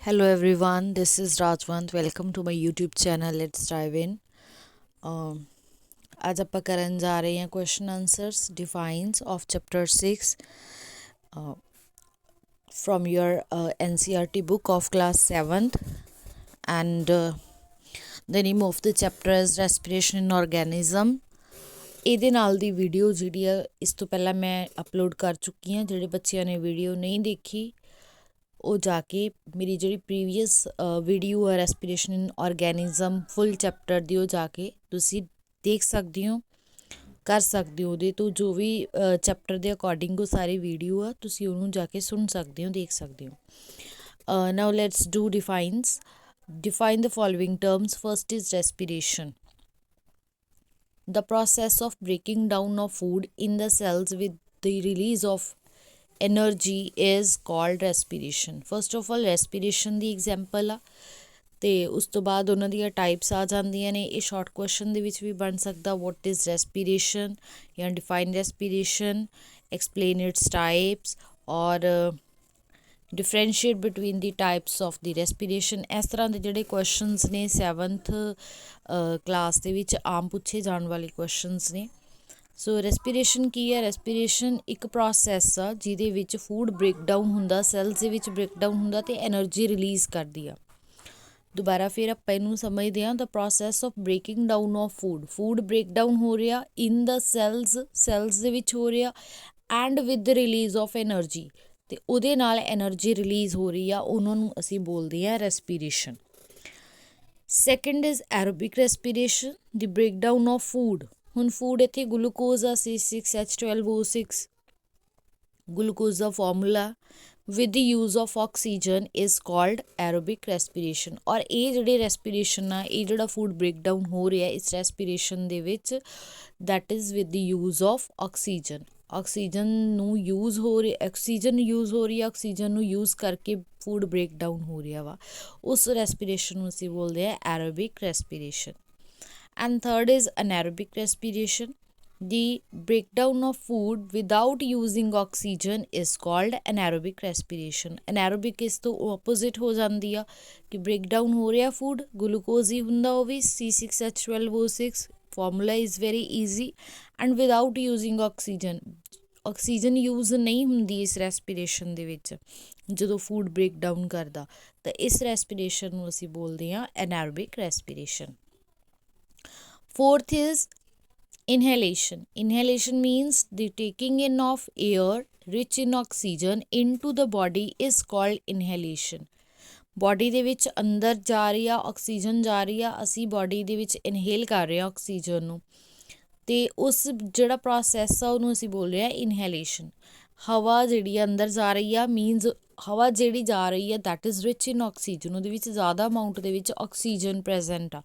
Hello everyone, this is Rajwant. Welcome to my YouTube channel. Let's dive in. Um, आज ਆਪਾਂ ਕਰਨ ਜਾ ਰਹੇ ਹਾਂ question answers defines of chapter 6 uh, from your NCERT book of class 7th and the name of the chapter is respiration in organism. ਇਹਦੇ ਨਾਲ ਦੀ video ਜਿਹੜੀ ਆ ਇਸ ਤੋਂ ਪਹਿਲਾਂ ਮੈਂ ਅਪਲੋਡ ਕਰ ਚੁੱਕੀ ਹਾਂ। ਜਿਹੜੇ ਬੱਚਿਆਂ ਨੇ ਵੀਡੀਓ ਨਹੀਂ ਦੇਖੀ ਉਹ ਜਾ ਕੇ ਮੇਰੀ ਜਿਹੜੀ ਪ੍ਰੀਵੀਅਸ ਵੀਡੀਓ ਹੈ ਰੈਸਪੀਰੇਸ਼ਨ ਇਨ ਆਰਗੈਨਿਜ਼ਮ ਫੁੱਲ ਚੈਪਟਰ ਦੀ ਉਹ ਜਾ ਕੇ ਤੁਸੀਂ ਦੇਖ ਸਕਦੇ ਹੋ, ਕਰ ਸਕਦੇ ਹੋ। ਉਹਦੇ ਤੋਂ ਜੋ ਵੀ ਚੈਪਟਰ ਦੇ ਅਕੋਰਡਿੰਗ ਉਹ ਸਾਰੀ ਵੀਡੀਓ ਆ, ਤੁਸੀਂ ਉਹਨੂੰ ਜਾ ਕੇ ਸੁਣ ਸਕਦੇ ਹੋ, ਦੇਖ ਸਕਦੇ ਹੋ। Now let's do defines. Define the following terms. First is respiration. The process of breaking down of food in the cells with the release of energy is called respiration. First of all respiration the example ਆ ਅਤੇ ਉਸ ਤੋਂ ਬਾਅਦ ਉਹਨਾਂ ਦੀਆਂ types ਆ ਜਾਂਦੀਆਂ ਨੇ। ਇਹ ਸ਼ਾਰਟ ਕੁਐਸਚਨ ਦੇ ਵਿੱਚ ਵੀ ਬਣ ਸਕਦਾ, ਵੋਟ ਇਜ਼ ਰੈਸਪੀਰੇਸ਼ਨ ਜਾਂ define respiration, explain it's types ਔਰ differentiate between the types of the respiration. ਇਸ ਤਰ੍ਹਾਂ ਦੇ ਜਿਹੜੇ ਕੁਐਸਚਨਸ ਨੇ 7th ਕਲਾਸ ਦੇ ਵਿੱਚ ਆਮ ਪੁੱਛੇ ਜਾਣ ਵਾਲੇ ਕੁਐਸਚਨਸ ਨੇ। ਸੋ ਰੈਸਪੀਰੇਸ਼ਨ ਕੀ ਹੈ? ਰੈਸਪੀਰੇਸ਼ਨ ਇੱਕ ਪ੍ਰੋਸੈਸ ਆ ਜਿਹਦੇ ਵਿੱਚ ਫੂਡ ਬ੍ਰੇਕਡਾਊਨ ਹੁੰਦਾ, ਸੈਲਸ ਦੇ ਵਿੱਚ ਬ੍ਰੇਕਡਾਊਨ ਹੁੰਦਾ ਅਤੇ ਐਨਰਜੀ ਰਿਲੀਜ਼ ਕਰਦੀ ਆ। ਦੁਬਾਰਾ ਫਿਰ ਆਪਾਂ ਇਹਨੂੰ ਸਮਝਦੇ ਹਾਂ। The process of breaking down of food breakdown ਹੋ ਰਿਹਾ ਇਨ ਦਾ ਸੈਲਸ ਦੇ ਵਿੱਚ ਹੋ ਰਿਹਾ and with the release of energy, ਅਤੇ ਉਹਦੇ ਨਾਲ ਐਨਰਜੀ ਰਿਲੀਜ਼ ਹੋ ਰਹੀ ਆ, ਉਹਨਾਂ ਨੂੰ ਅਸੀਂ ਬੋਲਦੇ ਹਾਂ respiration. Second is aerobic respiration, the breakdown of food. ਹੁਣ ਫੂਡ ਇੱਥੇ ਗਲੂਕੋਜ਼ ਆ C6H12O6, ਗਲੂਕੋਜ਼ ਦਾ formula with the use of oxygen is called aerobic respiration. ਔਰ ਇਹ ਜਿਹੜੇ ਰੈਸਪੀਰੇਸ਼ਨ ਆ, ਇਹ ਜਿਹੜਾ ਫੂਡ ਬ੍ਰੇਕਡਾਊਨ ਹੋ ਰਿਹਾ ਇਸ ਰੈਸਪੀਰੇਸ਼ਨ ਦੇ ਵਿੱਚ, that is with the use of oxygen. Oxygen ਨੂੰ ਯੂਜ਼ ਹੋ ਰਹੀ, ਆਕਸੀਜਨ ਯੂਜ਼ ਹੋ ਰਹੀ ਹੈ, ਆਕਸੀਜਨ ਨੂੰ ਯੂਜ਼ ਕਰਕੇ ਫੂਡ ਬ੍ਰੇਕਡਾਊਨ ਹੋ ਰਿਹਾ ਵਾ, ਉਸ ਰੈਸਪੀਰੇਸ਼ਨ ਨੂੰ ਅਸੀਂ ਬੋਲਦੇ ਹਾਂ aerobic respiration. And third is anaerobic respiration. The breakdown of food without using oxygen is called anaerobic respiration. Anaerobic ਇਸ ਤੋਂ opposite ਹੋ ਜਾਂਦੀ ਆ ਕਿ breakdown ਹੋ ਰਿਹਾ ਫੂਡ, ਗਲੂਕੋਜ਼ ਹੀ ਹੁੰਦਾ ਉਹ ਵੀ C6H12O6, formula is very easy, and without using oxygen. Oxygen use ਨਹੀਂ ਹੁੰਦੀ ਇਸ ਰੈਸਪੀਰੇਸ਼ਨ ਦੇ ਵਿੱਚ ਜਦੋਂ ਫੂਡ ਬ੍ਰੇਕਡਾਊਨ ਕਰਦਾ, ਤਾਂ ਇਸ ਰੈਸਪੀਰੇਸ਼ਨ ਨੂੰ ਅਸੀਂ ਬੋਲਦੇ ਹਾਂ ਐਨਾਰੋਬਿਕ respiration. Fourth is inhalation. Inhalation means the taking in of air rich in oxygen into the body is called inhalation. Body ਦੇ ਵਿੱਚ ਅੰਦਰ ਜਾ ਰਹੀ ਆ ਆਕਸੀਜਨ, ਜਾ ਰਹੀ ਆ, ਅਸੀਂ ਬੋਡੀ ਦੇ ਵਿੱਚ ਇਨਹੇਲ ਕਰ ਰਹੇ ਹਾਂ ਆਕਸੀਜਨ ਨੂੰ, ਅਤੇ ਉਸ ਜਿਹੜਾ ਪ੍ਰੋਸੈਸ ਆ ਉਹਨੂੰ ਅਸੀਂ ਬੋਲ ਰਹੇ ਹਾਂ ਇਨਹੈਲੇਸ਼ਨ। ਹਵਾ ਜਿਹੜੀ ਅੰਦਰ ਜਾ ਰਹੀ ਆ ਮੀਨਜ਼ ਹਵਾ ਜਿਹੜੀ ਜਾ ਰਹੀ ਹੈ that is rich in oxygen, ਉਹਦੇ ਵਿੱਚ ਜ਼ਿਆਦਾ ਅਮਾਊਂਟ ਦੇ ਵਿੱਚ ਆਕਸੀਜਨ ਪ੍ਰੈਜ਼ੈਂਟ ਆ,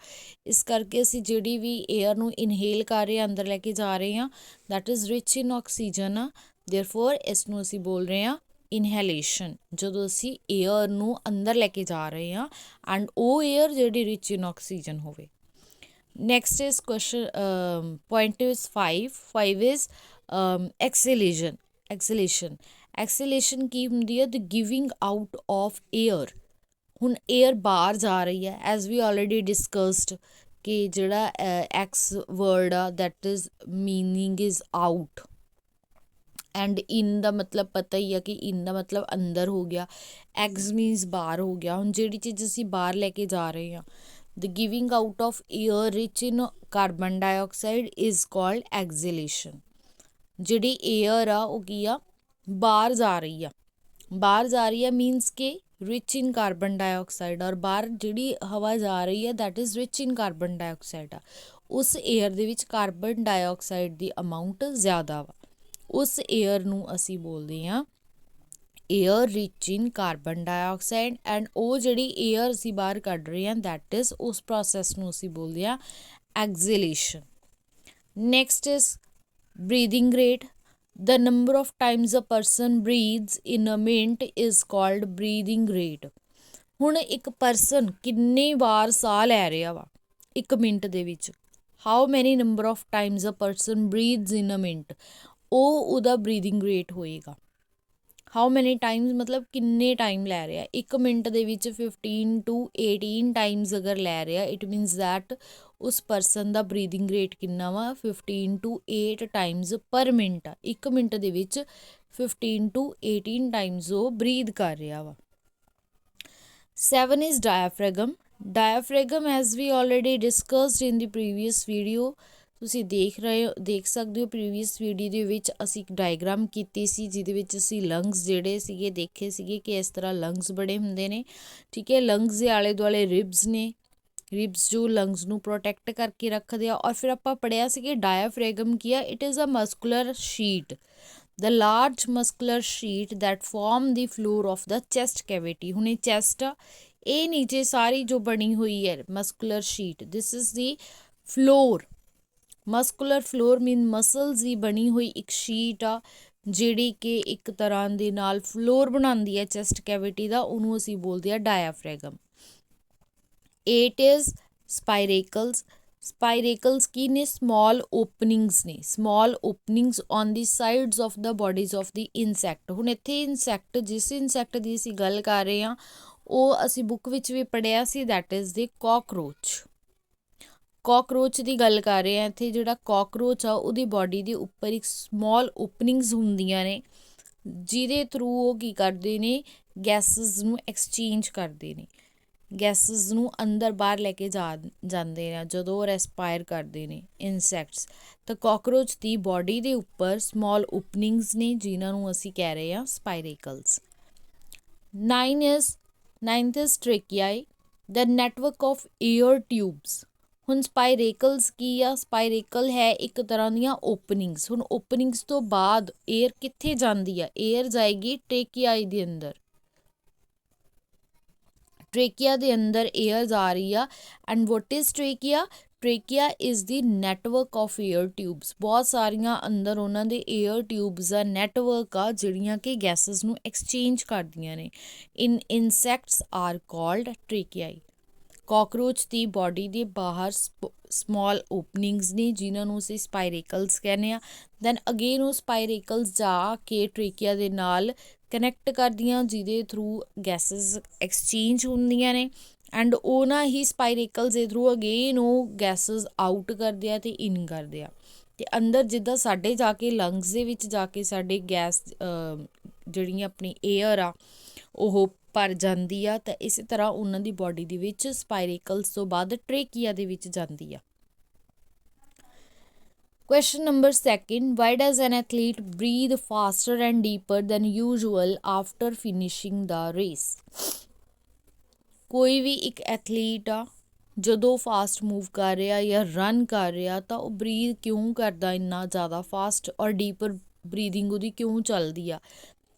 ਇਸ ਕਰਕੇ ਅਸੀਂ ਜਿਹੜੀ ਵੀ ਏਅਰ ਨੂੰ ਇਨਹੇਲ ਕਰ ਰਹੇ ਹਾਂ, ਅੰਦਰ ਲੈ ਕੇ ਜਾ ਰਹੇ ਹਾਂ, that is rich in oxygen ਆ, ਦੇਅਰਫੋਰ ਇਸ ਨੂੰ ਅਸੀਂ ਬੋਲ ਰਹੇ ਹਾਂ ਇਨਹੈਲੇਸ਼ਨ। ਜਦੋਂ ਅਸੀਂ ਏਅਰ ਨੂੰ ਅੰਦਰ ਲੈ ਕੇ ਜਾ ਰਹੇ ਹਾਂ ਐਂਡ ਉਹ ਏਅਰ ਜਿਹੜੀ ਰਿਚ ਇਨ ਆਕਸੀਜਨ ਹੋਵੇ। Next is question point is 5 is exhalation. Exhalation ਕੀ ਹੁੰਦੀ ਹੈ? The giving out of air. ਹੁਣ ਏਅਰ ਬਾਹਰ ਜਾ ਰਹੀ ਹੈ, ਐਜ਼ ਵੀ ਆਲਰੇਡੀ ਡਿਸਕਸਡ ਕਿ ਜਿਹੜਾ ਐਕਸ ਵਰਡ ਆ that is meaning is out, and in ਦਾ ਮਤਲਬ ਪਤਾ ਹੀ ਆ ਕਿ ਇਨ ਦਾ ਮਤਲਬ ਅੰਦਰ ਹੋ ਗਿਆ, ਐਗਸ ਮੀਨਸ ਬਾਹਰ ਹੋ ਗਿਆ। ਹੁਣ ਜਿਹੜੀ ਚੀਜ਼ ਅਸੀਂ ਬਾਹਰ ਲੈ ਕੇ ਜਾ ਰਹੇ ਹਾਂ, the giving out of air rich in carbon dioxide is called exhalation. ਜਿਹੜੀ ਏਅਰ ਆ ਉਹ ਕੀ ਆ? ਬਾਹਰ ਜਾ ਰਹੀ ਆ, ਬਾਹਰ ਜਾ ਰਹੀ ਆ ਮੀਨਸ ਕਿ ਰਿਚ ਇਨ ਕਾਰਬਨ ਡਾਈਆਕਸਾਈਡ, ਔਰ ਬਾਹਰ ਜਿਹੜੀ ਹਵਾ ਜਾ ਰਹੀ ਹੈ that is rich in carbon dioxide ਆ। ਉਸ ਏਅਰ ਦੇ ਵਿੱਚ ਕਾਰਬਨ ਡਾਈਆਕਸਾਈਡ ਦੀ ਅਮਾਊਂਟ ਜ਼ਿਆਦਾ ਵਾ, ਉਸ ਏਅਰ ਨੂੰ ਅਸੀਂ ਬੋਲਦੇ ਹਾਂ air rich in carbon dioxide, and ਉਹ ਜਿਹੜੀ ਏਅਰ ਅਸੀਂ ਬਾਹਰ ਕੱਢ ਰਹੇ ਹਾਂ ਦੈਟ ਇਜ਼ ਉਸ ਪ੍ਰੋਸੈਸ ਨੂੰ ਅਸੀਂ ਬੋਲਦੇ ਹਾਂ exhalation. Next is breathing rate. The number of times a person breathes in a minute is called breathing rate. ਹੁਣ ਇੱਕ ਪਰਸਨ ਕਿੰਨੀ ਵਾਰ ਸਾਹ ਲੈ ਰਿਹਾ ਵਾ ਇੱਕ ਮਿੰਟ ਦੇ ਵਿੱਚ, how many number of times a person breathes in a minute, ਉਹ ਉਹਦਾ ਬਰੀਦਿੰਗ ਰੇਟ ਹੋਏਗਾ। ਹਾਊ ਮੈਨੀ ਟਾਈਮਸ ਮਤਲਬ ਕਿੰਨੇ ਟਾਈਮ ਲੈ ਰਿਹਾ, 1 ਮਿੰਟ ਦੇ ਵਿੱਚ 15 to 18 ਟਾਈਮਸ ਅਗਰ ਲੈ ਰਿਹਾ, ਇਟ ਮੀਨਸ ਦੈਟ ਉਸ ਪਰਸਨ ਦਾ ਬਰੀਦਿੰਗ ਰੇਟ ਕਿੰਨਾ ਵਾ 15 to 8 ਟਾਈਮਸ ਪਰ ਮਿੰਟ ਆ। 1 ਮਿੰਟ ਦੇ ਵਿੱਚ 15 to 18 ਟਾਈਮਸ ਉਹ ਬਰੀਦ ਕਰ ਰਿਹਾ ਵਾ। 7 is diaphragm. Diaphragm as we already discussed in the previous video, ਤੁਸੀਂ ਦੇਖ ਸਕਦੇ ਹੋ ਪ੍ਰੀਵੀਅਸ ਵੀਡੀਓ ਦੇ ਵਿੱਚ ਅਸੀਂ ਇੱਕ ਡਾਇਗਰਾਮ ਕੀਤੀ ਸੀ ਜਿਹਦੇ ਵਿੱਚ ਅਸੀਂ ਲੰਗਸ ਜਿਹੜੇ ਸੀਗੇ ਦੇਖੇ ਸੀਗੇ ਕਿ ਇਸ ਤਰ੍ਹਾਂ ਲੰਗਸ ਬੜੇ ਹੁੰਦੇ ਨੇ, ਠੀਕ ਹੈ। ਲੰਗਸ ਦੇ ਆਲੇ ਦੁਆਲੇ ਰਿਬਸ ਨੇ, ਰਿਬਸ ਜੋ ਲੰਗਸ ਨੂੰ ਪ੍ਰੋਟੈਕਟ ਕਰਕੇ ਰੱਖਦੇ ਆ। ਔਰ ਫਿਰ ਆਪਾਂ ਪੜ੍ਹਿਆ ਸੀ ਕਿ ਡਾਇਆਫ੍ਰੈਗਮ ਕੀ ਆ, it is a muscular sheet, the large muscular sheet that form the floor of the chest cavity। ਹੁਣ ਇਹ ਚੈਸਟ ਆ, ਇਹ ਨੀਚੇ ਸਾਰੀ ਜੋ ਬਣੀ ਹੋਈ ਹੈ muscular sheet, this is the floor. Muscular floor mean muscles ਦੀ ਬਣੀ ਹੋਈ ਇੱਕ ਸ਼ੀਟ ਆ ਜਿਹੜੀ ਕਿ ਇੱਕ ਤਰ੍ਹਾਂ ਦੇ ਨਾਲ ਫਲੋਰ ਬਣਾਉਂਦੀ ਹੈ ਚੈਸਟ ਕੈਵਿਟੀ ਦਾ, ਉਹਨੂੰ ਅਸੀਂ ਬੋਲਦੇ ਆ ਡਾਇਆਫ੍ਰੈਗਮ। 8 ਇਜ਼ ਸਪਾਇਰੇਕਲਸ। ਸਪਾਇਰੇਕਲਸ ਕੀ ਨੇ, ਸਮੋਲ ਓਪਨਿੰਗਸ ਨੇ, small openings on the sides of the bodies of the insect. ਹੁਣ ਇੱਥੇ ਇਨਸੈਕਟ, ਜਿਸ ਇਨਸੈਕਟ ਦੀ ਅਸੀਂ ਗੱਲ ਕਰ ਰਹੇ ਹਾਂ ਉਹ ਅਸੀਂ ਬੁੱਕ ਵਿੱਚ ਵੀ ਪੜ੍ਹਿਆ ਸੀ, that is the cockroach. Cockroach ਦੀ ਗੱਲ ਕਰ ਰਹੇ ਹਾਂ ਇੱਥੇ। ਜਿਹੜਾ ਕਾਕਰੋਚ ਆ ਉਹਦੀ ਬਾਡੀ ਦੇ ਉੱਪਰ ਇੱਕ ਸਮੋਲ ਓਪਨਿੰਗਸ ਹੁੰਦੀਆਂ ਨੇ ਜਿਹਦੇ ਥਰੂ ਉਹ ਕੀ ਕਰਦੇ ਨੇ, ਗੈਸਿਸ ਨੂੰ ਐਕਸਚੇਂਜ ਕਰਦੇ ਨੇ, ਗੈਸਿਸ ਨੂੰ ਅੰਦਰ ਬਾਹਰ ਲੈ ਕੇ ਜਾਂਦੇ ਨੇ ਜਦੋਂ ਉਹ ਰੈਸਪਾਇਰ ਕਰਦੇ ਨੇ ਇਨਸੈਕਟਸ। ਤਾਂ ਕਾਕਰੋਚ ਦੀ ਬਾਡੀ ਦੇ ਉੱਪਰ ਸਮੋਲ ਓਪਨਿੰਗਸ ਨੇ ਜਿਨ੍ਹਾਂ ਨੂੰ ਅਸੀਂ ਕਹਿ ਰਹੇ ਹਾਂ ਸਪਾਇਰੇਕਲਸ। 9th is tracheae, the network of air tubes। ਹੁਣ ਸਪਾਇਰੇਕਲਸ ਕੀ ਆ, ਸਪਾਇਰੇਕਲ ਹੈ ਇੱਕ ਤਰ੍ਹਾਂ ਦੀਆਂ ਓਪਨਿੰਗਸ। ਹੁਣ ਓਪਨਿੰਗਸ ਤੋਂ ਬਾਅਦ ਏਅਰ ਕਿੱਥੇ ਜਾਂਦੀ ਆ, ਏਅਰ ਜਾਏਗੀ ਟ੍ਰੇਕੀਆਈ ਦੇ ਅੰਦਰ, ਟ੍ਰੇਕੀਆ ਦੇ ਅੰਦਰ ਏਅਰ ਜਾ ਰਹੀ ਆ। And what is trachea, trachea is the network of air tubes. ਬਹੁਤ ਸਾਰੀਆਂ ਅੰਦਰ ਉਹਨਾਂ ਦੇ ਏਅਰ ਟਿਊਬਸ ਦਾ ਨੈਟਵਰਕ ਆ ਜਿਹੜੀਆਂ ਕਿ ਗੈਸਿਸ ਨੂੰ ਐਕਸਚੇਂਜ ਕਰਦੀਆਂ ਨੇ। Insects are called tracheae. Cockroach ਦੀ ਬਾਡੀ ਦੇ ਬਾਹਰ ਸਮੋਲ ਓਪਨਿੰਗਸ ਨੇ ਜਿਨ੍ਹਾਂ ਨੂੰ ਅਸੀਂ ਸਪਾਇਰੇਕਲਸ ਕਹਿੰਦੇ ਹਾਂ। ਦੈਨ ਅਗੇਨ ਉਹ ਸਪਾਇਰੇਕਲਸ ਜਾ ਕੇ ਟ੍ਰੇਕੀਆ ਦੇ ਨਾਲ ਕਨੈਕਟ ਕਰਦੀਆਂ ਜਿਹਦੇ ਥਰੂ ਗੈਸਿਸ ਐਕਸਚੇਂਜ ਹੁੰਦੀਆਂ ਨੇ। ਐਂਡ ਉਹਨਾਂ ਹੀ ਸਪਾਇਰੇਕਲਸ ਦੇ ਥਰੂ ਅਗੇਨ ਉਹ ਗੈਸਿਸ ਆਊਟ ਕਰਦੇ ਆ ਅਤੇ ਇਨ ਕਰਦੇ ਆ। ਅਤੇ ਅੰਦਰ ਜਿੱਦਾਂ ਸਾਡੇ ਜਾ ਕੇ ਲੰਗਸ ਦੇ ਵਿੱਚ ਜਾ ਕੇ ਸਾਡੇ ਗੈਸ ਜਿਹੜੀਆਂ ਆਪਣੀ ਏਅਰ ਆ ਉਹ ਭਰ ਜਾਂਦੀ ਆ, ਤਾਂ ਇਸੇ ਤਰ੍ਹਾਂ ਉਹਨਾਂ ਦੀ ਬਾਡੀ ਦੇ ਵਿੱਚ ਸਪਾਇਰੇਕਲਸ ਤੋਂ ਬਾਅਦ ਟ੍ਰੇਕੀਆ ਦੇ ਵਿੱਚ ਜਾਂਦੀ ਆ। Question number 2, why does an athlete breathe faster and deeper than usual after finishing the race? ਕੋਈ ਵੀ ਇੱਕ ਐਥਲੀਟ ਆ ਜਦੋਂ ਫਾਸਟ ਮੂਵ ਕਰ ਰਿਹਾ ਜਾਂ ਰਨ ਕਰ ਰਿਹਾ ਤਾਂ ਉਹ ਬਰੀਥ ਕਿਉਂ ਕਰਦਾ ਇੰਨਾ ਜ਼ਿਆਦਾ ਫਾਸਟ, ਔਰ ਡੀਪਰ ਬਰੀਦਿੰਗ ਉਹਦੀ ਕਿਉਂ ਚੱਲਦੀ ਆ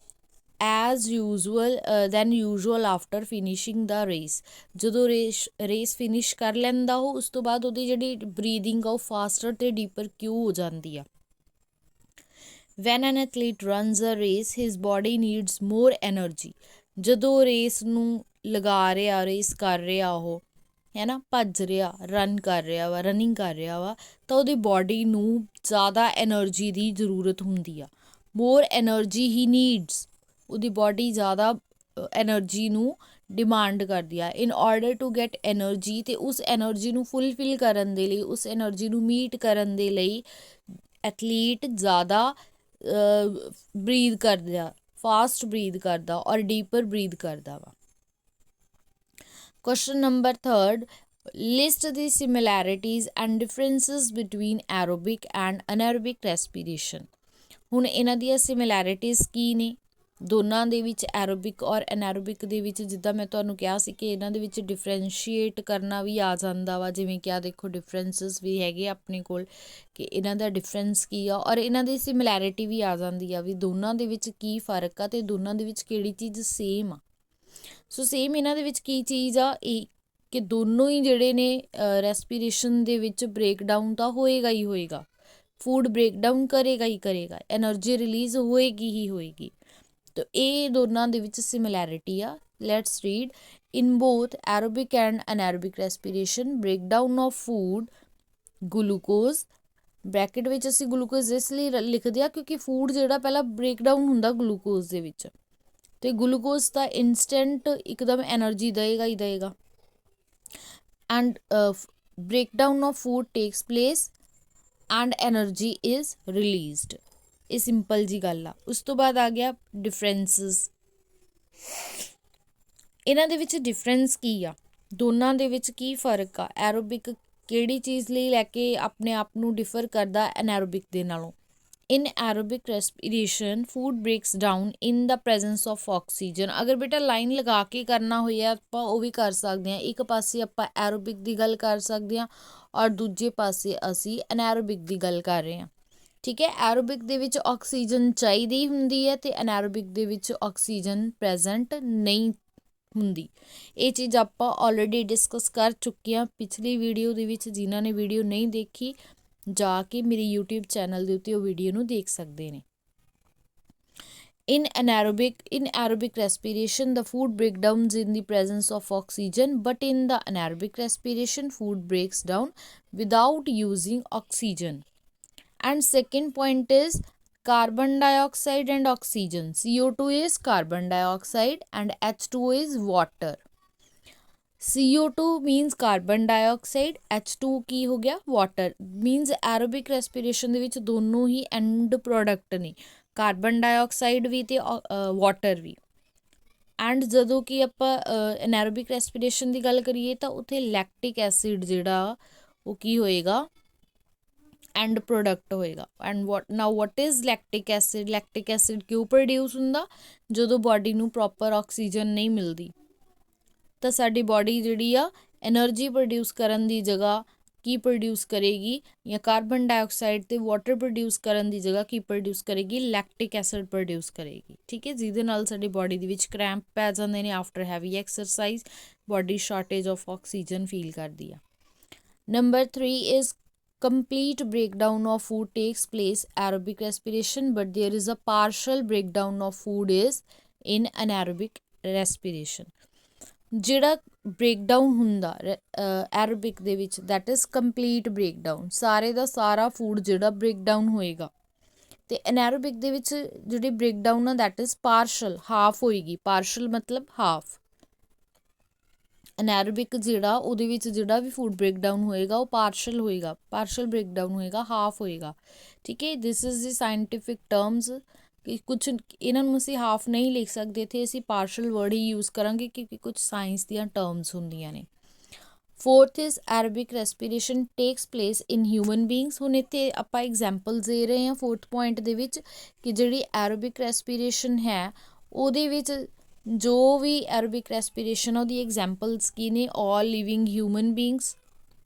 as usual than usual after finishing the race. ਜਦੋਂ ਰੇਸ ਫਿਨਿਸ਼ ਕਰ ਲੈਂਦਾ ਉਹ, ਉਸ ਤੋਂ ਬਾਅਦ ਉਹਦੀ ਜਿਹੜੀ ਬਰੀਦਿੰਗ ਆ ਉਹ ਫਾਸਟਰ ਅਤੇ ਡੀਪਰ ਕਿਉਂ ਹੋ ਜਾਂਦੀ ਆ। ਵੈਨ ਐਨ ਐਥਲੀਟ ਰਨਸ ਅ ਰੇਸ ਹਿਜ਼ ਬਾਡੀ ਨੀਡਸ ਮੋਰ ਐਨਰਜੀ। ਜਦੋਂ ਰੇਸ ਨੂੰ ਲਗਾ ਰਿਹਾ, ਰੇਸ ਕਰ ਰਿਹਾ ਉਹ ਹੈ ਨਾ, ਭੱਜ ਰਿਹਾ, ਰਨ ਕਰ ਰਿਹਾ ਵਾ, ਰਨਿੰਗ ਕਰ ਰਿਹਾ ਵਾ, ਤਾਂ ਉਹਦੀ ਬਾਡੀ ਨੂੰ ਜ਼ਿਆਦਾ ਐਨਰਜੀ ਦੀ ਜ਼ਰੂਰਤ ਹੁੰਦੀ ਆ। ਮੋਰ ਐਨਰਜੀ ਹੀ ਨੀਡਸ, ਉਹਦੀ ਬਾਡੀ ਜ਼ਿਆਦਾ ਐਨਰਜੀ ਨੂੰ ਡਿਮਾਂਡ ਕਰਦੀ ਆ। In order to get energy, ਅਤੇ ਉਸ ਐਨਰਜੀ ਨੂੰ ਫੁੱਲਫਿਲ ਕਰਨ ਦੇ ਲਈ, ਉਸ ਐਨਰਜੀ ਨੂੰ ਮੀਟ ਕਰਨ ਦੇ ਲਈ ਐਥਲੀਟ ਜ਼ਿਆਦਾ ਬਰੀਦ ਕਰਦਾ, ਫਾਸਟ ਬਰੀਦ ਕਰਦਾ ਔਰ ਡੀਪਰ ਬਰੀਦ ਕਰਦਾ ਵਾ। Question number 3, list the similarities and differences between aerobic and anaerobic respiration। ਹੁਣ ਇਹਨਾਂ ਦੀਆਂ ਸਿਮਿਲੈਰਿਟੀਜ਼ ਕੀ ਨੇ ਦੋਨਾਂ ਦੇ ਵਿੱਚ, ਐਰੋਬਿਕ ਔਰ ਅਨੈਰੋਬਿਕ ਦੇ ਵਿੱਚ। ਜਿੱਦਾਂ ਮੈਂ ਤੁਹਾਨੂੰ ਕਿਹਾ ਸੀ ਕਿ ਇਹਨਾਂ ਦੇ ਵਿੱਚ ਡਿਫਰੈਂਸ਼ੀਏਟ ਕਰਨਾ ਵੀ ਆ ਜਾਂਦਾ ਵਾ, ਜਿਵੇਂ ਕਿ ਆ ਦੇਖੋ ਡਿਫਰੈਂਸਿਸ ਵੀ ਹੈਗੇ ਆਪਣੇ ਕੋਲ ਕਿ ਇਹਨਾਂ ਦਾ ਡਿਫਰੈਂਸ ਕੀ ਆ, ਔਰ ਇਹਨਾਂ ਦੀ ਸਿਮਿਲੈਰਿਟੀ ਵੀ ਆ ਜਾਂਦੀ ਆ ਵੀ ਦੋਨਾਂ ਦੇ ਵਿੱਚ ਕੀ ਫਰਕ ਆ ਅਤੇ ਦੋਨਾਂ ਦੇ ਵਿੱਚ ਕਿਹੜੀ ਚੀਜ਼ ਸੇਮ ਆ। ਸੋ ਸੇਮ ਇਹਨਾਂ ਦੇ ਵਿੱਚ ਕੀ ਚੀਜ਼ ਆ, ਇਹ ਕਿ ਦੋਨੋਂ ਹੀ ਜਿਹੜੇ ਨੇ ਰੈਸਪੀਰੇਸ਼ਨ ਦੇ ਵਿੱਚ ਬ੍ਰੇਕਡਾਊਨ ਤਾਂ ਹੋਏਗਾ ਹੀ ਹੋਏਗਾ, ਫੂਡ ਬ੍ਰੇਕਡਾਊਨ ਕਰੇਗਾ ਹੀ ਕਰੇਗਾ, ਐਨਰਜੀ ਰਿਲੀਜ਼ ਹੋਏਗੀ ਹੀ ਹੋਏਗੀ। ਤਾਂ ਇਹ ਦੋਨਾਂ ਦੇ ਵਿੱਚ ਸਿਮਿਲੈਰਿਟੀ ਆ। Let's read, in both aerobic and anaerobic respiration breakdown of food glucose, bracket ਵਿੱਚ ਅਸੀਂ ਗਲੂਕੋਜ਼ ਇਸ ਲਈ ਲਿਖਦੇ ਆ ਕਿਉਂਕਿ ਫੂਡ ਜਿਹੜਾ ਪਹਿਲਾਂ ਬ੍ਰੇਕਡਾਊਨ ਹੁੰਦਾ ਗਲੂਕੋਜ਼ ਦੇ ਵਿੱਚ, ਤੇ ਗਲੂਕੋਜ਼ ਤਾਂ ਇਨਸਟੈਂਟ ਇੱਕਦਮ ਐਨਰਜੀ ਦੇਗਾ ਹੀ ਦੇਗਾ। And breakdown of food takes place and energy is released. ਇਹ ਸਿੰਪਲ ਜੀ ਗੱਲ ਆ। ਉਸ ਤੋਂ ਬਾਅਦ ਆ ਗਿਆ ਡਿਫਰੈਂਸਿਸ। ਇਹਨਾਂ ਦੇ ਵਿੱਚ ਡਿਫਰੈਂਸ ਕੀ ਆ, ਦੋਨਾਂ ਦੇ ਵਿੱਚ ਕੀ ਫ਼ਰਕ ਆ, ਐਰੋਬਿਕ ਕਿਹੜੀ ਚੀਜ਼ ਲਈ ਲੈ ਕੇ ਆਪਣੇ ਆਪ ਨੂੰ ਡਿਫਰ ਕਰਦਾ ਐਨਐਰੋਬਿਕ ਦੇ ਨਾਲੋਂ। In aerobic respiration food breaks down in the presence of oxygen. ਅਗਰ ਬੇਟਾ ਲਾਈਨ ਲਗਾ ਕੇ ਕਰਨਾ ਹੋਇਆ ਆਪਾਂ ਉਹ ਵੀ ਕਰ ਸਕਦੇ ਹਾਂ। ਇੱਕ ਪਾਸੇ ਆਪਾਂ ਐਰੋਬਿਕ ਦੀ ਗੱਲ ਕਰ ਸਕਦੇ ਹਾਂ ਔਰ ਦੂਜੇ ਪਾਸੇ ਅਸੀਂ ਅਨਐਰੋਬਿਕ ਦੀ ਗੱਲ ਕਰ ਰਹੇ ਹਾਂ। ਠੀਕ ਹੈ, ਐਰੋਬਿਕ ਦੇ ਵਿੱਚ ਆਕਸੀਜਨ ਚਾਹੀਦੀ ਹੁੰਦੀ ਹੈ ਤੇ ਅਨਐਰੋਬਿਕ ਦੇ ਵਿੱਚ ਆਕਸੀਜਨ ਪ੍ਰੈਜ਼ੈਂਟ ਨਹੀਂ ਹੁੰਦੀ। ਇਹ ਚੀਜ਼ ਆਪਾਂ ਆਲਰੇਡੀ ਡਿਸਕਸ ਕਰ ਚੁੱਕੇ ਹਾਂ ਪਿਛਲੀ ਵੀਡੀਓ ਦੇ ਵਿੱਚ। ਜਿਨ੍ਹਾਂ ਨੇ ਵੀਡੀਓ ਨਹੀਂ ਦੇਖੀ ਜਾ ਕੇ ਮੇਰੀ YouTube ਚੈਨਲ ਦੇ ਉੱਤੇ ਉਹ ਵੀਡੀਓ ਨੂੰ ਦੇਖ ਸਕਦੇ ਨੇ। In aerobic respiration, the food breakdowns in the presence of oxygen, but in the anaerobic respiration, food breaks down without using oxygen. And second point is carbon dioxide and oxygen. CO2 is carbon dioxide and H2O is water. CO2 means carbon dioxide, H2O ਕੀ ਹੋ ਗਿਆ water. Means aerobic respiration ਦੇ ਵਿੱਚ ਦੋਨੋਂ ਹੀ and product ਨੇ, carbon dioxide ਵੀ ਤੇ water we. And ਜਦੋਂ ਕਿ ਆਪਾਂ ਐਨਐਰੋਬਿਕ ਰੈਸਪੀਰੇਸ਼ਨ ਦੀ ਗੱਲ ਕਰੀਏ ਤਾਂ ਉੱਥੇ ਲੈਕਟਿਕ ਐਸਿਡ ਜਿਹੜਾ ਉਹ ਕੀ ਹੋਏਗਾ, ਐਂਡ ਪ੍ਰੋਡਕਟ ਹੋਏਗਾ। And what is lactic acid? Lactic acid ਕਿਉਂ ਪ੍ਰੋਡਿਊਸ ਹੁੰਦਾ? ਜਦੋਂ ਬਾਡੀ ਨੂੰ ਪ੍ਰੋਪਰ ਆਕਸੀਜਨ ਨਹੀਂ ਮਿਲਦੀ ਤਾਂ ਸਾਡੀ ਬਾਡੀ ਜਿਹੜੀ ਆ ਐਨਰਜੀ ਪ੍ਰੋਡਿਊਸ ਕਰਨ ਦੀ ਜਗ੍ਹਾ ਕੀ ਪ੍ਰੋਡਿਊਸ ਕਰੇਗੀ, ਜਾਂ ਕਾਰਬਨ ਡਾਈਆਕਸਾਈਡ ਅਤੇ ਵਾਟਰ ਪ੍ਰੋਡਿਊਸ ਕਰਨ ਦੀ ਜਗ੍ਹਾ ਕੀ ਪ੍ਰੋਡਿਊਸ ਕਰੇਗੀ, ਲੈਕਟਿਕ ਐਸਿਡ ਪ੍ਰੋਡਿਊਸ ਕਰੇਗੀ। ਠੀਕ ਹੈ, ਜਿਹਦੇ ਨਾਲ ਸਾਡੀ ਬਾਡੀ ਦੇ ਵਿੱਚ ਕਰੈਂਪ ਪੈ ਜਾਂਦੇ ਨੇ after heavy exercise, body shortage of oxygen feel ਕਰਦੀ ਆ। Number 3 is complete breakdown of food takes place aerobic respiration, but there is a partial breakdown of food is in anaerobic respiration। ਜਿਹੜਾ breakdown ਹੁੰਦਾ aerobic ਦੇ ਵਿੱਚ that is complete breakdown, ਸਾਰੇ ਦਾ ਸਾਰਾ food ਜਿਹੜਾ breakdown ਹੋਏਗਾ। ਅਤੇ ਐਨਐਰੋਬਿਕ ਦੇ ਵਿੱਚ ਜਿਹੜੀ ਬ੍ਰੇਕਡਾਊਨ ਆ ਦੈਟ ਇਜ਼ ਪਾਰਸ਼ਲ, ਹਾਫ ਹੋਏਗੀ। ਪਾਰਸ਼ਲ ਮਤਲਬ ਹਾਫ। ਐਨਐਰੋਬਿਕ ਜਿਹੜਾ ਉਹਦੇ ਵਿੱਚ ਜਿਹੜਾ ਵੀ ਫੂਡ ਬ੍ਰੇਕਡਾਊਨ ਹੋਏਗਾ ਉਹ ਪਾਰਸ਼ਲ ਹੋਏਗਾ, ਪਾਰਸ਼ਲ ਬ੍ਰੇਕਡਾਊਨ ਹੋਏਗਾ, ਹਾਫ ਹੋਏਗਾ। ਠੀਕ ਹੈ, ਦਿਸ ਇਜ਼ ਦੀ ਸਾਇੰਟੀਫਿਕ ਟਰਮਸ ਕਿ ਕੁਛ ਇਹਨਾਂ ਨੂੰ ਅਸੀਂ ਹਾਫ ਨਹੀਂ ਲਿਖ ਸਕਦੇ, ਇੱਥੇ ਅਸੀਂ ਪਾਰਸ਼ਲ ਵਰਡ ਹੀ ਯੂਜ਼ ਕਰਾਂਗੇ ਕਿਉਂਕਿ ਕੁਛ ਸਾਇੰਸ ਦੀਆਂ ਟਰਮਸ ਹੁੰਦੀਆਂ ਨੇ। Fourth is aerobic respiration takes place in human beings. ਹੁਣ ਇੱਥੇ ਆਪਾਂ ਐਗਜ਼ਾਮਪਲਸ ਦੇ ਰਹੇ ਹਾਂ ਫੋਰਥ ਪੁਆਇੰਟ ਦੇ ਵਿੱਚ ਕਿ ਜਿਹੜੀ ਐਰੋਬਿਕ ਰੈਸਪੀਰੇਸ਼ਨ ਹੈ ਉਹਦੇ ਵਿੱਚ ਜੋ ਵੀ ਐਰੋਬਿਕ ਰੈਸਪੀਰੇਸ਼ਨ ਉਹਦੀ ਐਗਜ਼ਾਮਪਲਸ ਕੀ ਨੇ, ਆਲ ਲਿਵਿੰਗ ਹਿਊਮਨ ਬੀਂਗਸ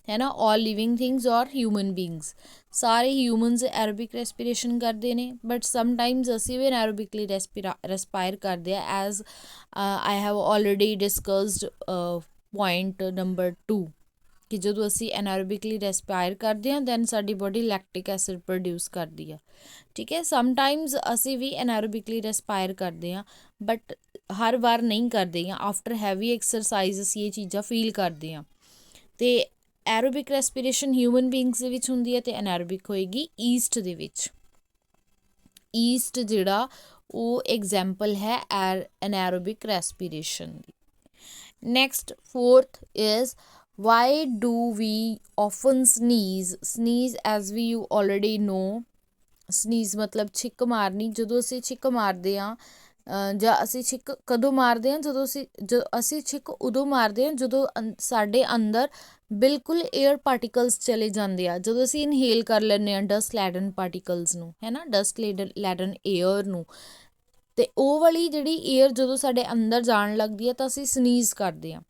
ਹੈ ਨਾ, ਆਲ ਲਿਵਿੰਗ ਥਿੰਗਸ ਔਰ ਹਿਊਮਨ ਬੀਂਗਸ। ਸਾਰੇ ਹਿਊਮਨਸ ਐਰੋਬਿਕ ਰੈਸਪੀਰੇਸ਼ਨ ਕਰਦੇ ਨੇ, ਬਟ ਸਮਟਾਈਮਸ ਅਸੀਂ ਵੀ ਐਰੋਬਿਕਲੀ ਰੈਸਪਾਇਰ ਕਰਦੇ ਆ, as I have already discussed point number 2 ਕਿ ਜਦੋਂ ਅਸੀਂ ਐਨਐਰੋਬਿਕਲੀ ਰੈਸਪਾਇਰ ਕਰਦੇ ਹਾਂ ਦੈਨ ਸਾਡੀ ਬੋਡੀ ਲੈਕਟਿਕ ਐਸਿਡ ਪ੍ਰੋਡਿਊਸ ਕਰਦੀ ਆ। ਠੀਕ ਹੈ, ਸਮਟਾਈਮਸ ਅਸੀਂ ਵੀ ਐਨਐਰੋਬਿਕਲੀ ਰੈਸਪਾਇਰ ਕਰਦੇ ਹਾਂ ਬਟ ਹਰ ਵਾਰ ਨਹੀਂ ਕਰਦੇ ਹਾਂ। ਆਫਟਰ ਹੈਵੀ ਐਕਸਰਸਾਈਜ਼ ਅਸੀਂ ਇਹ ਚੀਜ਼ਾਂ ਫੀਲ ਕਰਦੇ ਹਾਂ। ਅਤੇ ਐਰੋਬਿਕ ਰੈਸਪੀਰੇਸ਼ਨ ਹਿਊਮਨ ਬੀਂਗਸ ਦੇ ਵਿੱਚ ਹੁੰਦੀ ਹੈ ਅਤੇ ਅਨਐਰੋਬਿਕ ਹੋਏਗੀ ਈਸਟ ਦੇ ਵਿੱਚ। ਈਸਟ ਜਿਹੜਾ ਉਹ ਐਗਜ਼ਾਮਪਲ ਹੈ ਅਨਐਰੋਬਿਕ ਰੈਸਪੀਰੇਸ਼ਨ ਦੀ। Next fourth is why do we often sneeze as we you already know. Sneeze ਮਤਲਬ ਛਿੱਕ ਮਾਰਨੀ। ਜਦੋਂ ਅਸੀਂ ਛਿੱਕ ਮਾਰਦੇ ਹਾਂ ਜਾਂ ਅਸੀਂ ਛਿੱਕ ਕਦੋਂ ਮਾਰਦੇ ਹਾਂ, ਜਦੋਂ ਅਸੀਂ ਛਿੱਕ ਉਦੋਂ ਮਾਰਦੇ ਹਾਂ ਜਦੋਂ ਸਾਡੇ ਅੰਦਰ ਬਿਲਕੁਲ ਏਅਰ ਪਾਰਟੀਕਲਸ ਚਲੇ ਜਾਂਦੇ ਆ, ਜਦੋਂ ਅਸੀਂ ਇਨਹੇਲ ਕਰ ਲੈਂਦੇ ਹਾਂ ਡਸਟ ਲੈਡਨ ਪਾਰਟੀਕਲਸ ਨੂੰ, ਹੈ ਨਾ, ਡਸਟ ਲੈਡਨ ਏਅਰ ਨੂੰ। ਅਤੇ ਉਹ ਵਾਲੀ ਜਿਹੜੀ ਏਅਰ ਜਦੋਂ ਸਾਡੇ ਅੰਦਰ ਜਾਣ ਲੱਗਦੀ ਹੈ ਤਾਂ ਅਸੀਂ ਸਨੀਜ਼ ਕਰਦੇ ਹਾਂ।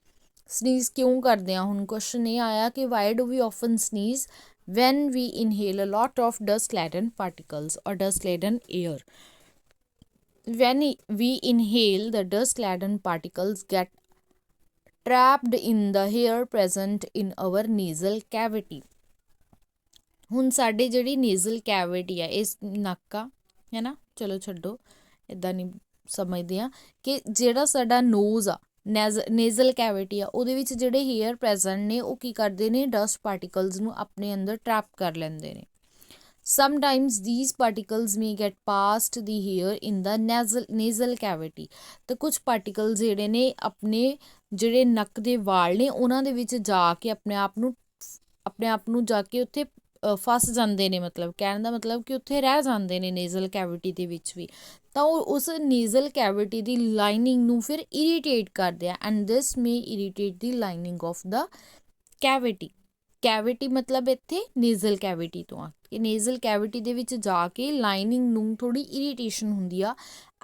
ਸਨੀਜ਼ ਕਿਉਂ ਕਰਦੇ ਹਾਂ? ਹੁਣ ਕੁਐਸਚਨ ਇਹ ਆਇਆ ਕਿ why do we often sneeze when we inhale a lot of dust laden particles or dust laden air. When we inhale, the dust laden particles get trapped in the air present in our nasal cavity. ਹੁਣ ਸਾਡੀ ਜਿਹੜੀ nasal cavity ਆ, ਇਸ ਨੱਕਾ ਹੈ ਨਾ, ਚਲੋ ਛੱਡੋ ਇੱਦਾਂ ਨਹੀਂ ਸਮਝਦੇ ਹਾਂ ਕਿ ਜਿਹੜਾ ਸਾਡਾ ਨੋਜ਼ ਆ, ਨੇਜ਼ਲ ਕੈਵਿਟੀ ਆ, ਉਹਦੇ ਵਿੱਚ ਜਿਹੜੇ ਹੇਅਰ ਪ੍ਰੈਜ਼ੈਂਟ ਨੇ ਉਹ ਕੀ ਕਰਦੇ ਨੇ, ਡਸਟ ਪਾਰਟੀਕਲਸ ਨੂੰ ਆਪਣੇ ਅੰਦਰ ਟਰੈਪ ਕਰ ਲੈਂਦੇ ਨੇ। Sometimes these particles may get past the hair in the nasal cavity। ਤੇ ਕੁਝ ਪਾਰਟੀਕਲ ਜਿਹੜੇ ਨੇ ਆਪਣੇ ਜਿਹੜੇ ਨੱਕ ਦੇ ਵਾਲ ਨੇ ਉਹਨਾਂ ਦੇ ਵਿੱਚ ਜਾ ਕੇ ਆਪਣੇ ਆਪ ਨੂੰ ਜਾ ਕੇ ਉੱਥੇ ਫਸ ਜਾਂਦੇ ਨੇ, ਮਤਲਬ ਕਹਿਣ ਦਾ ਮਤਲਬ ਕਿ ਉੱਥੇ ਰਹਿ ਜਾਂਦੇ ਨੇ ਨੇਜ਼ਲ ਕੈਵਿਟੀ ਦੇ ਵਿੱਚ ਵੀ। ਤਾਂ ਉਹ ਉਸ ਨੇਜ਼ਲ ਕੈਵਿਟੀ ਦੀ ਲਾਈਨਿੰਗ ਨੂੰ ਫਿਰ ਇਰੀਟੇਟ ਕਰਦੇ ਆ and this may irritate the lining of the cavity. Cavity ਮਤਲਬ ਇੱਥੇ ਨੇਜ਼ਲ ਕੈਵਿਟੀ ਤੋਂ ਆ ਕਿ ਨੇਜ਼ਲ ਕੈਵਿਟੀ ਦੇ ਵਿੱਚ ਜਾ ਕੇ ਲਾਈਨਿੰਗ ਨੂੰ ਥੋੜ੍ਹੀ ਇਰੀਟੇਸ਼ਨ ਹੁੰਦੀ ਆ